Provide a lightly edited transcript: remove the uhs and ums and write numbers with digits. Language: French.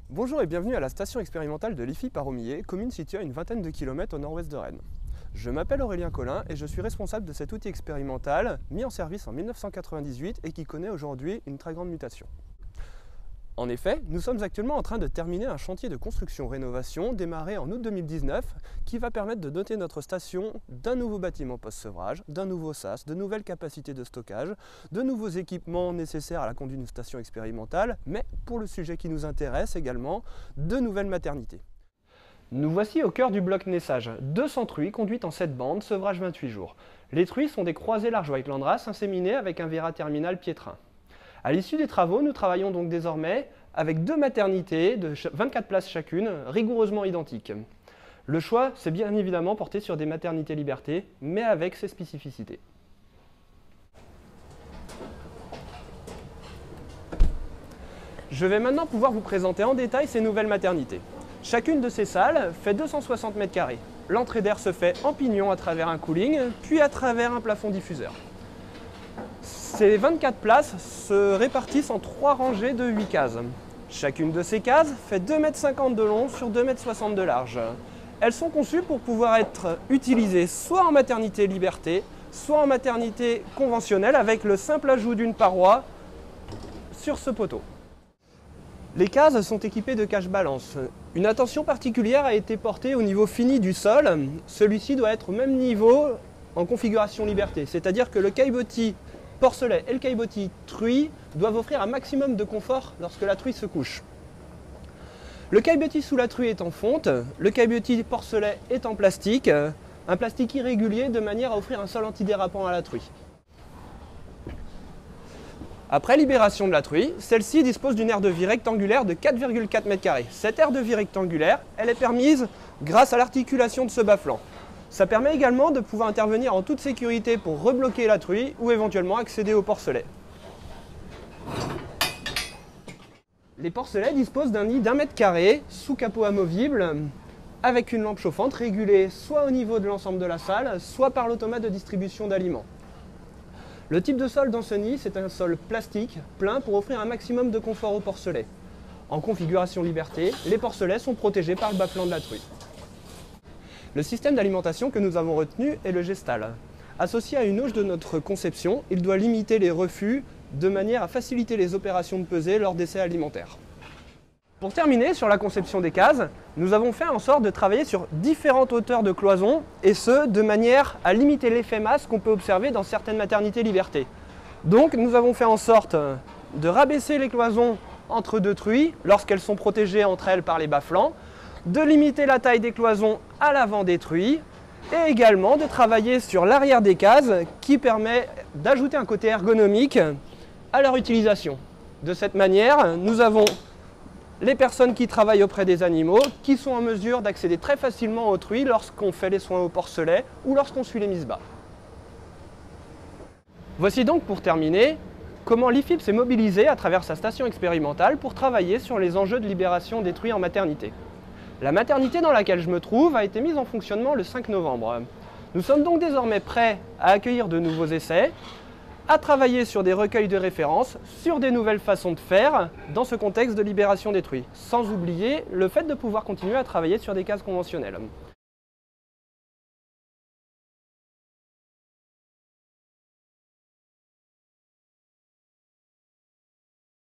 Bonjour et bienvenue à la station expérimentale de l'IFI Paromillé, commune située à une vingtaine de kilomètres au nord-ouest de Rennes. Je m'appelle Aurélien Collin et je suis responsable de cet outil expérimental mis en service en 1998 et qui connaît aujourd'hui une très grande mutation. En effet, nous sommes actuellement en train de terminer un chantier de construction-rénovation démarré en août 2019 qui va permettre de doter notre station d'un nouveau bâtiment post-sevrage, d'un nouveau sas, de nouvelles capacités de stockage, de nouveaux équipements nécessaires à la conduite d'une station expérimentale, mais pour le sujet qui nous intéresse également, de nouvelles maternités. Nous voici au cœur du bloc naissage. 200 truies conduites en 7 bandes, sevrage 28 jours. Les truies sont des croisées large white landrace inséminées avec un Vera terminal piétrin. À l'issue des travaux, nous travaillons donc désormais avec 2 maternités de 24 places chacune, rigoureusement identiques. Le choix s'est bien évidemment porté sur des maternités liberté, mais avec ses spécificités. Je vais maintenant pouvoir vous présenter en détail ces nouvelles maternités. Chacune de ces salles fait 260 m². L'entrée d'air se fait en pignon à travers un cooling, puis à travers un plafond diffuseur. Ces 24 places se répartissent en 3 rangées de 8 cases. Chacune de ces cases fait 2,50 m de long sur 2,60 m de large. Elles sont conçues pour pouvoir être utilisées soit en maternité liberté, soit en maternité conventionnelle avec le simple ajout d'une paroi sur ce poteau. Les cases sont équipées de cache-balance. Une attention particulière a été portée au niveau fini du sol. Celui-ci doit être au même niveau en configuration liberté, c'est-à-dire que le caillebotis porcelet et le caillebotis truie doivent offrir un maximum de confort lorsque la truie se couche. Le caillebotis sous la truie est en fonte, le caillebotis porcelet est en plastique, un plastique irrégulier de manière à offrir un sol antidérapant à la truie. Après libération de la truie, celle-ci dispose d'une aire de vie rectangulaire de 4,4 m². Cette aire de vie rectangulaire, elle est permise grâce à l'articulation de ce bas-flanc. Ça permet également de pouvoir intervenir en toute sécurité pour rebloquer la truie ou éventuellement accéder au porcelet. Les porcelets disposent d'un nid d'1 m² sous capot amovible avec une lampe chauffante régulée soit au niveau de l'ensemble de la salle, soit par l'automate de distribution d'aliments. Le type de sol dans ce nid, c'est un sol plastique plein pour offrir un maximum de confort aux porcelets. En configuration liberté, les porcelets sont protégés par le bas-flanc de la truie. Le système d'alimentation que nous avons retenu est le Gestal. Associé à une auge de notre conception, il doit limiter les refus de manière à faciliter les opérations de pesée lors d'essais alimentaires. Pour terminer sur la conception des cases, nous avons fait en sorte de travailler sur différentes hauteurs de cloison et ce, de manière à limiter l'effet masse qu'on peut observer dans certaines maternités liberté. Donc nous avons fait en sorte de rabaisser les cloisons entre 2 truies lorsqu'elles sont protégées entre elles par les bas-flancs, de limiter la taille des cloisons à l'avant des truies et également de travailler sur l'arrière des cases qui permet d'ajouter un côté ergonomique à leur utilisation. De cette manière, nous avons les personnes qui travaillent auprès des animaux qui sont en mesure d'accéder très facilement aux truies lorsqu'on fait les soins au porcelet ou lorsqu'on suit les mises bas. Voici donc pour terminer comment l'IFIP s'est mobilisé à travers sa station expérimentale pour travailler sur les enjeux de libération des truies en maternité. La maternité dans laquelle je me trouve a été mise en fonctionnement le 5 novembre. Nous sommes donc désormais prêts à accueillir de nouveaux essais, à travailler sur des recueils de références, sur des nouvelles façons de faire dans ce contexte de libération des truies, sans oublier le fait de pouvoir continuer à travailler sur des cases conventionnelles.